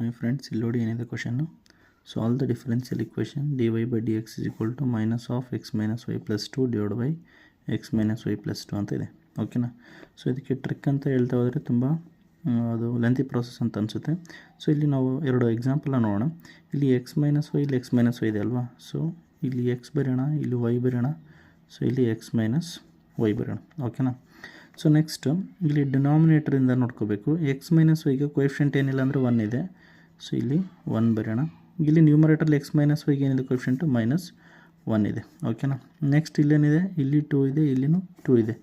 My friends, ಇಲ್ಲಿ ನೋಡಿ ಏನಿದೆ question. Solve the differential equation dy by dx is equal to minus of x minus y plus 2 divided by x minus y plus 2 ಅಂತ ಇದೆ. ಓಕೆನಾ. So ಇದಕ್ಕೆ trick ಅಂತ ಹೇಳ್ತಾ ಹೋದರೆ ತುಂಬ ಅದು ಲೆಂತಿ ಪ್ರೋಸೆಸ್ ಅಂತ ಅನಿಸುತ್ತೆ. ಸೊ ಇಲ್ಲಿ ನಾವು ಎರಡು ಎಕ್ಸಾಂಪಲ್ನ ನೋಡೋಣ. ಇಲ್ಲಿ ಎಕ್ಸ್ ಮೈನಸ್ ವೈ ಇಲ್ಲಿ ಎಕ್ಸ್ ಮೈನಸ್ ವೈ ಇದೆ ಅಲ್ವಾ. ಸೊ ಇಲ್ಲಿ ಎಕ್ಸ್ ಬರೆಯೋಣ, ಇಲ್ಲಿ ವೈ ಬರೆಯೋಣ. ಸೊ ಇಲ್ಲಿ ಎಕ್ಸ್ ಮೈನಸ್ ವೈ ಬರೆಯೋಣ. ಓಕೆನಾ. ಸೊ ನೆಕ್ಸ್ಟ್ ಇಲ್ಲಿ ಡಿನಾಮಿನೇಟರಿಂದ ನೋಡ್ಕೋಬೇಕು. ಎಕ್ಸ್ ಮೈನಸ್ ವೈಗೆ ಕೋಎಫಿಷಿಯಂಟ್ ಏನಿಲ್ಲ ಅಂದರೆ 1 ಇದೆ. ಸೊ ಇಲ್ಲಿ 1 ಬರೆಯೋಣ. ಇಲ್ಲಿ ನ್ಯೂಮರೇಟರ್ಲಿ ಎಕ್ಸ್ ಮೈನಸ್ ವೈಗೆ ಏನಿದೆ ಕೋಎಫಿಷಿಯಂಟು -1 ಇದೆ. ಓಕೆನಾ. ನೆಕ್ಸ್ಟ್ ಇಲ್ಲೇನಿದೆ, ಇಲ್ಲಿ 2 ಇದೆ, ಇಲ್ಲಿನೂ 2 ಇದೆ.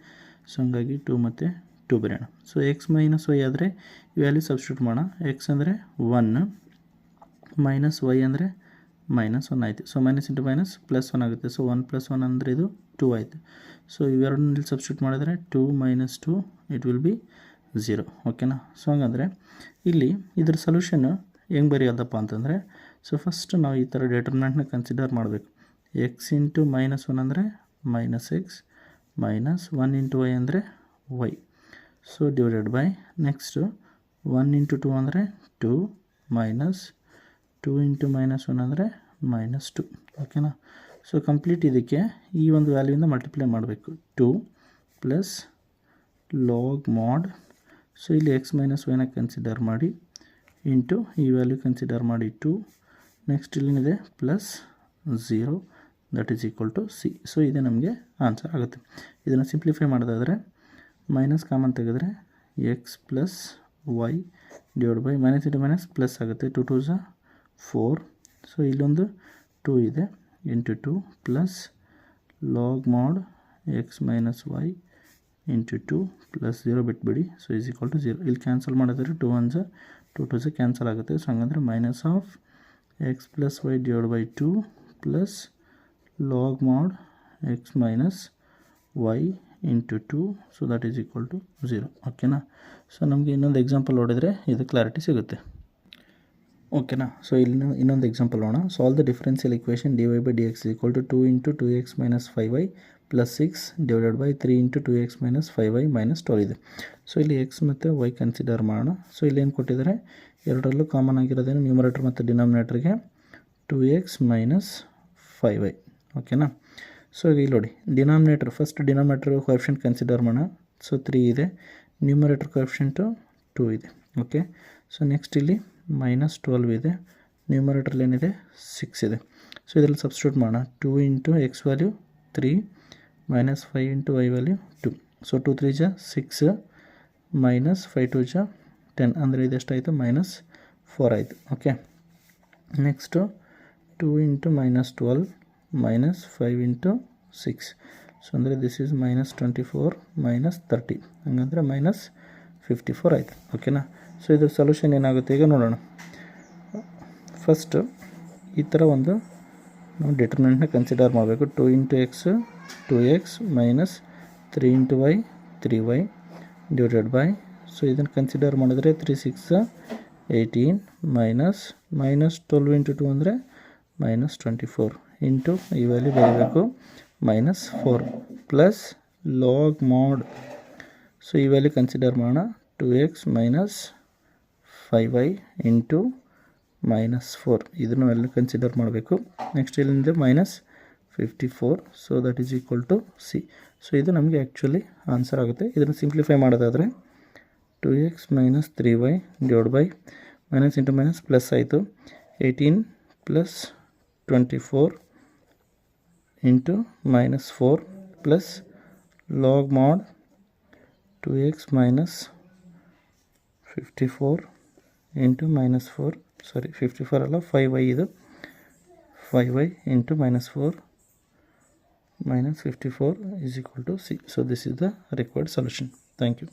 ಸೊ ಹಂಗಾಗಿ 2 ಮತ್ತು 2 ಬರೆಯೋಣ. ಸೊ ಎಕ್ಸ್ ಮೈನಸ್ ವೈ ಆದರೆ ವ್ಯಾಲ್ಯೂ ಸಬ್ಸ್ಟಿಟ್ಯೂಟ್ ಮಾಡೋಣ. ಎಕ್ಸ್ ಅಂದರೆ 1 ಮೈನಸ್ ವೈ ಅಂದರೆ -1 ಆಯಿತು. ಸೊ ಮೈನಸ್ ಇಂಟು ಮೈನಸ್ +1 ಆಗುತ್ತೆ. ಸೊ 1 + 1 ಅಂದರೆ ಇದು 2 ಆಯಿತು. ಸೊ ಇವೆರಡನ್ನ ಇಲ್ಲಿ ಸಬ್ಸ್ಟಿಟ್ಯೂಟ್ ಮಾಡಿದರೆ 2 - 2 ಇಟ್ ವಿಲ್ ಬಿ 0. ಓಕೆನಾ. ಸೊ ಹಂಗಂದರೆ ಇಲ್ಲಿ ಇದ್ರ ಸೊಲ್ಯೂಷನ್ನು ಹೆಂಗೆ ಬರೆಯೋದಪ್ಪ ಅಂತಂದರೆ, ಸೊ ಫಸ್ಟ್ ನಾವು ಈ ಥರ ಡಿಟರ್ಮಿನೆಂಟ್ನ ಕನ್ಸಿಡರ್ ಮಾಡಬೇಕು. ಎಕ್ಸ್ ಇಂಟು -1 ಅಂದರೆ -x -1 ಇಂಟು ವೈ ಅಂದರೆ y. So divided by next 1 into 2 ಅಂದರೆ 2 -2 ಇಂಟು -1 ಅಂದರೆ -2. ಓಕೆನಾ. ಸೊ ಕಂಪ್ಲೀಟ್ ಇದಕ್ಕೆ ಈ ಒಂದು ವ್ಯಾಲ್ಯೂಯಿಂದ ಮಲ್ಟಿಪ್ಲೈ ಮಾಡಬೇಕು. 2 ಪ್ಲಸ್ ಲಾಗ್ ಮಾಡ್. ಸೊ ಇಲ್ಲಿ ಎಕ್ಸ್ ಮೈನಸ್ ವೈನ ಕನ್ಸಿಡರ್ ಮಾಡಿ ಇಂಟು ಈ ವ್ಯಾಲ್ಯೂ ಕನ್ಸಿಡರ್ ಮಾಡಿ 2. ನೆಕ್ಸ್ಟ್ ಇಲ್ಲಿದೆ +0 that is equal to c. So ಇದೇ ನಮಗೆ ಆನ್ಸರ್ ಆಗುತ್ತೆ. ಇದನ್ನು ಸಿಂಪ್ಲಿಫೈ ಮಾಡೋದಾದರೆ ಮೈನಸ್ ಕಾಮನ್ ತೆಗೆದ್ರೆ x plus y divide by minus into minus plus ಆಗುತ್ತೆ. 2 2 ಸ 4. ಸೊ ಇಲ್ಲೊಂದು 2 ಇದೆ ಇಂಟು 2 ಪ್ಲಸ್ ಲಾಗ್ ಮಾಡ್ x minus y into 2 plus 0 ಬಿಟ್ಬಿಡಿ. So is equal to 0. ಇಲ್ಲಿ ಕ್ಯಾನ್ಸಲ್ ಮಾಡಿದ್ರೆ 2 1 ಸ 2 2 ಸ ಕ್ಯಾನ್ಸಲ್ ಆಗುತ್ತೆ. ಸೊ ಹಂಗಂದರೆ minus of x plus y divide by 2 plus log ಮಾಡ್ x minus y into 2. So that is equal to 0. ಓಕೆನಾ. ಸೊ ನಮಗೆ ಇನ್ನೊಂದು ಎಕ್ಸಾಂಪಲ್ ನೋಡಿದರೆ ಇದು ಕ್ಲಾರಿಟಿ ಸಿಗುತ್ತೆ. ಓಕೆನಾ. ಸೊ ಇಲ್ಲಿ ಇನ್ನೊಂದು ಎಕ್ಸಾಂಪಲ್ ನೋಡೋಣ. Solve the differential equation dy by dx is equal to 2 into 2x minus 5y plus 6 divided by 3 into 2x minus 5y minus 12 ಇದೆ. ಸೊ ಇಲ್ಲಿ ಎಕ್ಸ್ ಮತ್ತು ವೈ ಕನ್ಸಿಡರ್ ಮಾಡೋಣ. ಸೊ ಇಲ್ಲಿ ಏನು ಕೊಟ್ಟಿದ್ದಾರೆ, ಎರಡರಲ್ಲೂ ಕಾಮನ್ ಆಗಿರೋದೇನು ನ್ಯೂಮರೇಟರ್ ಮತ್ತು ಡಿನಾಮಿನೇಟರ್ಗೆ 2x minus 5y. ಓಕೆನಾ. ಸೊ ಈಗ ಇಲ್ಲಿ ನೋಡಿ denominator first denominator coefficient consider ಮಾಡೋಣ. ಸೊ 3 ಇದೆ. ನ್ಯೂಮರೇಟರ್ ಕೋಎಫಿಷಿಯಂಟು 2 ಇದೆ. ಓಕೆ. ಸೊ ನೆಕ್ಸ್ಟ್ ಇಲ್ಲಿ -12 ಇದೆ. ನ್ಯೂಮರೇಟರ್ಲಿ ಏನಿದೆ 6 ಇದೆ. ಸೊ ಇದರಲ್ಲಿ ಸಬ್ಸ್ಟಿಟ್ಯೂಟ್ ಮಾಡೋಣ. 2 into x value 3 -5 into y value 2. So 2 3 ಜ 6 -5 2 ಜ 10 ಅಂದರೆ ಇದೆಷ್ಟಾಯಿತು -4 ಆಯಿತು. Okay. Next 2 into -12 -5 into 6. So ಅಂದರೆ ದಿಸ್ ಈಸ್ -24 -30 ಹಂಗಂದರೆ -54 ಆಯಿತು. ಓಕೆನಾ. ಸೊ ಇದ್ರ ಸೊಲ್ಯೂಷನ್ ಏನಾಗುತ್ತೆ ಈಗ ನೋಡೋಣ. ಫಸ್ಟು ಈ ಥರ ಒಂದು ನಾವು ಡಿಟರ್ಮಿನೆಂಟ್ನ ಕನ್ಸಿಡರ್ ಮಾಡಬೇಕು. 2 into x 2x minus 3 into y 3y divided by. So ಇದನ್ನು ಕನ್ಸಿಡರ್ ಮಾಡಿದ್ರೆ 3 6 18 -12 ಇಂಟು 2 ಅಂದರೆ -24 ಇಂಟು ಈ ವ್ಯಾಲ್ಯೂ ಬರೀಬೇಕು -4 ಪ್ಲಸ್ ಲಾಗ್ ಮಾಡ್. ಸೊ ಈ ವ್ಯಾಲ್ಯೂ ಕನ್ಸಿಡರ್ ಮಾಡೋಣ. 2x ಮೈನಸ್ 5y ಇಂಟು -4 ಇದನ್ನು ವ್ಯಾಲ್ಯೂ ಕನ್ಸಿಡರ್ ಮಾಡಬೇಕು. ನೆಕ್ಸ್ಟ್ ಇಲ್ಲಿಂದ -54. So that is equal to c. So ಇದು ನಮಗೆ ಆ್ಯಕ್ಚುಲಿ ಆನ್ಸರ್ ಆಗುತ್ತೆ. ಇದನ್ನು ಸಿಂಪ್ಲಿಫೈ ಮಾಡೋದಾದರೆ 2x minus 3y divide by minus into minus plus ಆಯಿತು 18 ಪ್ಲಸ್ 24 ಇಂಟು -4 ಪ್ಲಸ್ ಲಾಗ್ ಮಾಡ್ 2x ಮೈನಸ್ 54 ಇಂಟು -4 ಸಾರಿ 54 ಅಲ್ಲ 5y ಇದು 5y into -4 -54 is equal to C. So this is the required solution. Thank you.